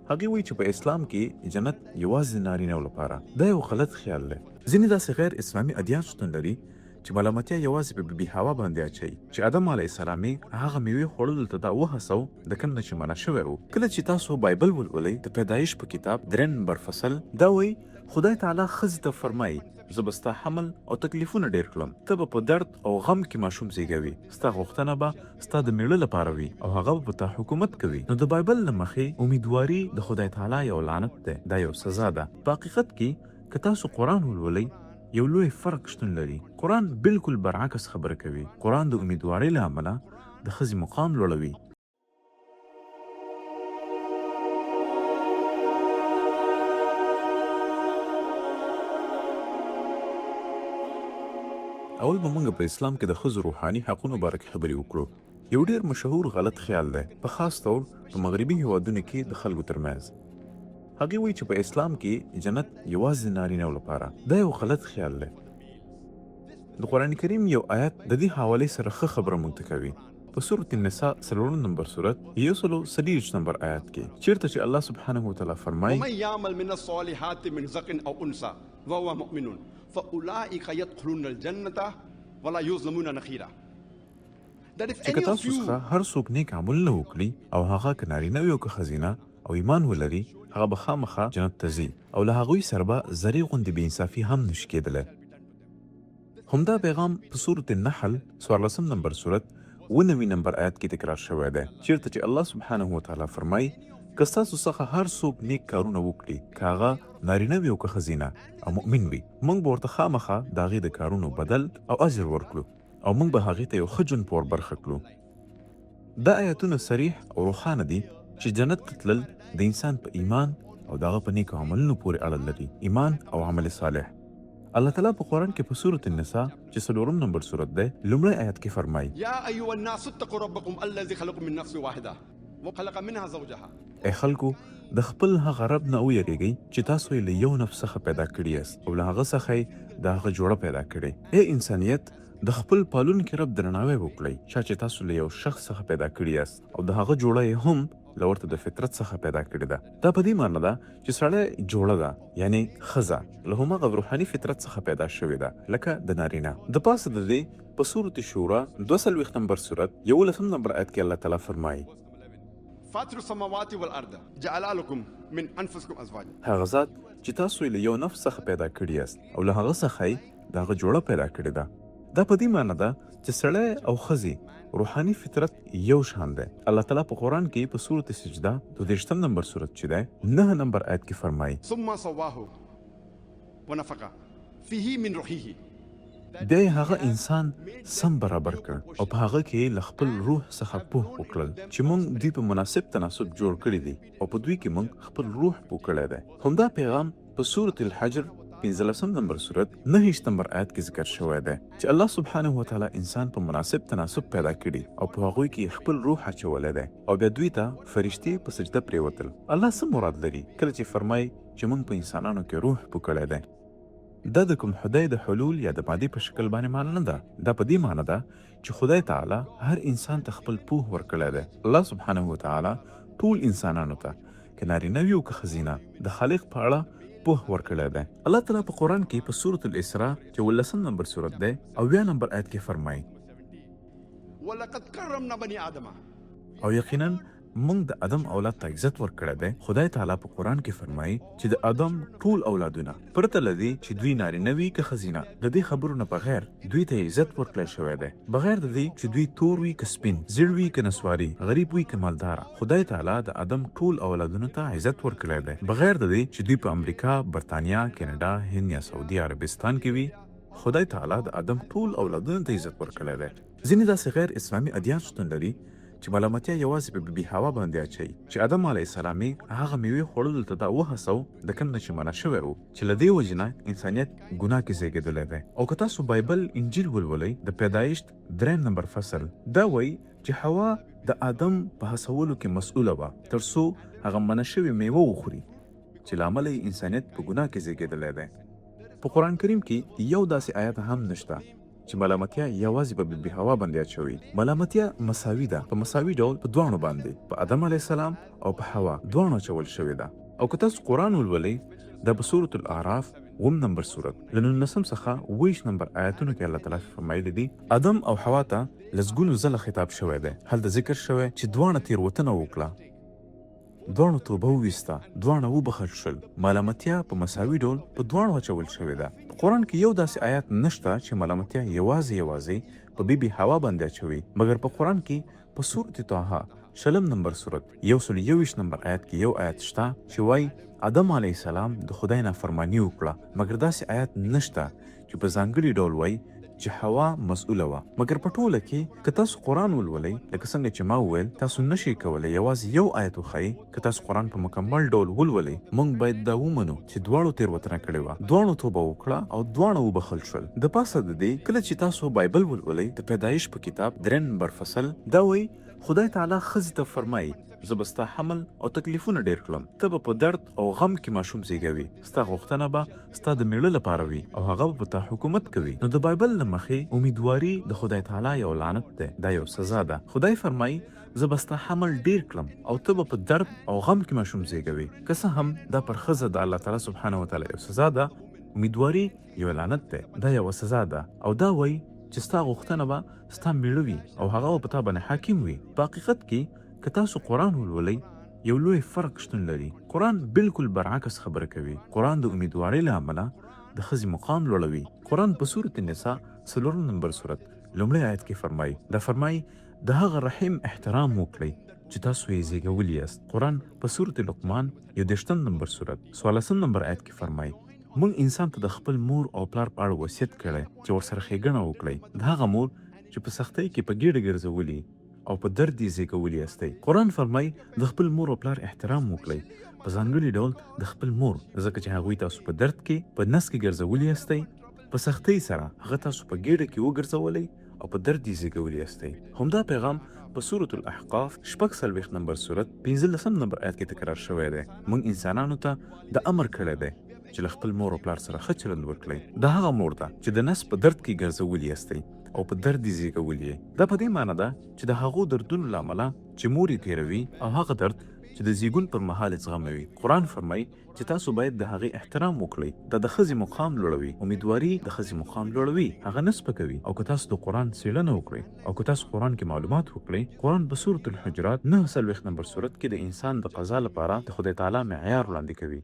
هغې وایي چې په اسلام کې جنت یوازې نارینه‌و لپاره دا یو غلط خیال دی. ځینې داسې غیر اسلامي ادیان شتون لري چې ملامتیا یوازې په بي حوا باندې اچوي چې آدم علیه السلام هغه میوې خوړلو ته دا وهڅو د کوم نه چې منع شوی و. کله چې تاسو بایبل ولولئ د پیدایش په کتاب 3 نمبر فصل دا وایي خدای تعالی ښځې ته فرمایي زه به ستا حمل او تکلیفونه ډېر کړم، ته به په درد او غم کې ماشوم زیږوي، ستا غوښتنه به ستا د میړه لپاره وي او هغه به په تا حکومت کوي. نو د بایبل له مخې امیدواري د خدای تعالی یو لعنت دی، دا یو سزا ده. په حقیقت کې که تاسو قرآن ولولئ یو لوی فرق شتون لري. قرآن بالکل برعکس خبره کوي. قرآن د امیدوارۍ له امله د ښځې مقام لوړوي. اول به موږ په اسلام کې د ښځو روحاني حقونو باره کې خبرې وکړو. یو ډېر مشهور غلط خیال دی په خاص طور په مغربي هیوادونو کې د خلکو ترمنځ. هغې وایي چې په اسلام کې جنت یوازې نارینه‌و لپاره. دا یو غلط خیال دی. د قرآن کریم یو آیت د دې حوالې سره ښه خبره موږ ته کوي. په سورة النساء 4 نمبر سورت 143 نمبر آیات کې چیرته چې الله سبحانه وتعالی فرمایي ومن يعمل من الصالحات من ذكر او انثى وهو مؤمن فاولئك يدخلون الجنه ولا يظلمون نقيرا. چې که تاسو څخه هر څوک نیک عملونه وکړي او هغه که نارینه وي او که ښځینه او ایمان ولري هغه به خامخا جنت ته ځي او له هغوی سره به ذرې غوندې بې انصافي هم نشي کېدلی. همدا پیغام په سورة النحل 14 نمبر سورت 9 نمبر آیات کې تکرار شوی دی چیرته چې الله سبحانه وتعالی فرمایي که ستاسو څخه هر څوک نیک کارونه وکړي که هغه نارینه وي او که ښځینه او مؤمن وي موږ به ورته خامخا د هغې د کارونو بدل او اجر ورکړو او موږ به هغې ته یو ښه ژوند په وربرخه کړو. دا آیتونه صریح او روښانه دي چې جنت ته تلل د انسان په ایمان او د هغه په نیکو عملونو پورې اړه لري. ایمان او عمل صالح. الله تعالی په قرآن کې په سورة النساء چې 4 نمبر سورت دی لومړی آیت کې فرمایي یا ایها الناس اتقوا ربکم الذی خلقکم من نفس واحده وخلق منها زوجها. ای خلکو د خپل هغه رب نه ویریږئ چې تاسو یې له یو نفس څخه پیدا کړي یاست او له هغه څخه یې د هغه جوړه پیدا کړې. ای انسانیت د خپل پالونکي رب درناوی وکړئ چې تاسو له یو شخص څخه پیدا کړي یاست او د هغه جوړه یې هم له ورته د فطرت څخه پیدا کړې ده. دا په دې معنی ده چې سړی جوړه ده یعنی ښځه له هماغه روحاني فطرت څخه پیدا شوې ده لکه د نارینه. د پاسه د دې په سورة شورا 42 نمبر سورت 11 نمبر آیت کې الله تعالی فرمایي فاطر السماوات والارض جعل لكم من انفسكم ازواجا. هغه ذات چې تاسو یې له یو نفس څخه پیدا کړي یاست او له هغه څخه یې د هغه جوړه پیدا کړې ده. دا په دې معنی ده چې سړی او ښځې روحاني فطرت یو شان دی. الله تعالی په قرآن کې په سورة سجده 22 نمبر سورت چې دی 9 نمبر آیت کې فرمایي ثم سواه ونفخ فيه من روحه. بیا یې هغه انسان سم برابر کړ او په هغه کې له خپل روح څخه پوه وکړل چې موږ دوی په مناسب تناسب جوړ کړي دي او په دوی کې موږ خپل روح پوه کړی دی. همدا پیغام په سورة الحجر 15 نمبر سورت 9 نمبر آیت کې ذکر شوی دی چې الله سبحانه وتعالی انسان په مناسب تناسب پیدا کړي او په هغوی کې خپل روح اچولی دی او بیا دوی ته فرشتې په سجده پرېوتل. الله څه مراد لري کله چې فرمایي چې موږ په انسانانو کې روح پوه کړی دی؟ دا د کوم خدای د حلول یا د مادې په شکل باندې معنی نه ده. دا په دې معنی ده چې خدای تعالی هر انسان ته خپل پوه ورکړی دی. الله سبحانه وتعالی ټول انسانانو ته که نارینه وي او که ښځینه د خالق په اړه پوه ورکړی دی. الله تعالی په قرآن کې په سورة الاسراء 14 نمبر سورت دی او 9 نمبر آیت کې فرمایي ولقد کرمنا بني آدم. او یقینا موږ د آدم اولاد ته عزت ورکړی دی. خدای تعالی په قرآن کې فرمایي چې د آدم ټول اولادونه پرته له دې چې دوی نارینه وي که ښځینه د دې خبرو نه بغیر دوی ته عزت ورکړی شوی دی بغیر د دې چې دوی تور وي که سپین، زیړ وي که نسواري، غریب وي که مالداره. خدای تعالی د آدم ټول اولادونو ته عزت ورکړی دی بغیر د دې چې دوی په امریکا، برطانیا، کینیډا، هند یا سعودي عربستان کې وي. خدای تعالی د آدم ټول اولادونو ته عزت ورکړی دی. ځینې داسې غیر اسلامي ادیان شتون لري چې ملامتیا یوازې په بي حوا باندې اچوي چې آدم علیه السلام هغه میوې خوړلو ته دا وهڅو د کوم نه چې منع شوی و چې له دې وجې نه انسانیت ګناه کې زیږېدلی دی. او که تاسو بایبل انجیل ولولئ د پیدایش 3 نمبر فصل دا وایي چې حوا د آدم په هڅولو کې مسؤله وه تر څو هغه منع شوې میوه وخوري چې له امله یې انسانیت په ګناه کې زیږېدلی دی. په قرآن کریم کې یو داسې آیت هم نشته چې ملامتیا یوازې په بیبي حوا باندې اچوي. ملامتیا مساوي ده، په مساوي ډول په دواړو باندې، په آدم علیه السلام او په حوا دواړو اچول شوې ده. او که تاسو قرآن ولولئ دا په سورة الاعراف 9 نمبر سورت له 19 څخه 20 نمبر آیاتونو کې الله تعالی فرمایلی دي آدم او حوا ته لسګونو ځله خطاب شوی دی. هلته ذکر شوی چې دواړه تېروتنه وکړه، دواړو توبه وویسته، دواړه وبخښل شول. ملامتیا په مساوي ډول په دواړو اچول شوې ده. په قرآن کې یو داسې آیات نشته چې ملامتیا یوازې په بیبي حوا باندې اچوي، مګر په قرآن کې په سورة طه 20 نمبر سورت 121 نمبر آیات کې یو آیات شته چې وایي آدم علیه السلام د خدای نافرماني وکړه، مګر داسې آیات نشته چې په ځانګړي ډول وایي چې حوا مسؤله وه. مګر په ټوله کې که تاسو قرآن ولولئ لکه څنګه چې ما وویل تاسو نشئ کولی یوازې یو آیت وښایي. که تاسو قرآن په مکمل ډول ولولئ موږ باید دا ومنو چې دواړو تېروتنه کړې وه، دواړو توبه وکړه او دواړه وبخښل شول. د پاسه د دې کله چې تاسو بایبل ولولئ د پیدایش په کتاب 3 نمبر فصل دا وایي خدای تعالی ښځې ته فرمایي زه به ستا حمل او تکلیفونه ډېر کړم، ته به په درد او غم کې ماشوم زیږوي، ستا غوښتنه به ستا د میړه لپاره وي او هغه به په تا حکومت کوي. نو د بایبل له مخې امیدواري د خدای تعالی یو لعنت دی، دا یو سزا ده. خدای فرمایي زه به ستا حمل ډېر کړم او ته به په درد او غم کې ماشوم زیږوي. که څه هم دا پر ښځه د الله تعالی سبحانه وتعالی یو سزا ده، امیدواري یو لعنت دی، دا یو سزا ده. او دا وایي چې ستا غوښتنه به ستا میړه وي او هغه به په تا باندې حاکم وي. په حقیقت کې که تاسو قرآن ولولئ یو لوی فرق شتون لري. قرآن بالکل برعکس خبره کوي. قرآن د امیدوارۍ له امله د ښځې مقام لوړوي. قرآن په سورة النساء 4 نمبر سورت لومړی آیت کې فرمایي دا فرمایي د هغه رحم احترام وکړئ چې تاسو یې زیږولی یاست. قرآن په سورة لقمان 11 نمبر سورت 14 نمبر آیت کې فرمایي موږ انسان ته د خپل مور او پلار په اړه وصیت کړی چې ورسره ښېګڼه وکړئ. د هغه مور چې په سختۍ کې په ګېډه ګرځولي او په درد یې زیږولی یاستئ. قرآن فرمایي د خپل مور او پلار احترام وکړئ، په ځانګړي ډول د خپل مور، ځکه چې هغوی تاسو په درد کې په نس کې ګرځولی یاستئ، په سختۍ سره هغه تاسو په ګېډه کې وګرځولی او په درد یې زیږولی یاستئ. همدا پیغام په سورة الاحقاف 46 نمبر سورت 15 نمبر آیت کې تکرار شوی دی. موږ انسانانو ته د امر کړی دی چې له خپل مور او پلار سره ښه چلند وکړئ. د هغه مور ته چې د نس په درد کې ګرځولی یاستئ او په درد یې زیږولی یې. دا په دې معنی ده چې د هغو دردونو له امله چې مور یې تېروي او هغه درد چې د زیږون پر مهال یې زغموي. قرآن فرمایي چې تاسو باید د هغې احترام وکړئ. دا د ښځې مقام لوړوي. امیدواري د ښځې مقام لوړوي، هغه نه سپکوي. او که تاسو د قرآن څېړنه وکړئ او که تاسو قرآن کې معلومات وکړئ، قرآن په سورة الحجرات 49 نمبر سورت کې د انسان د قضا لپاره د خدای تعالی معیار وړاندې کوي.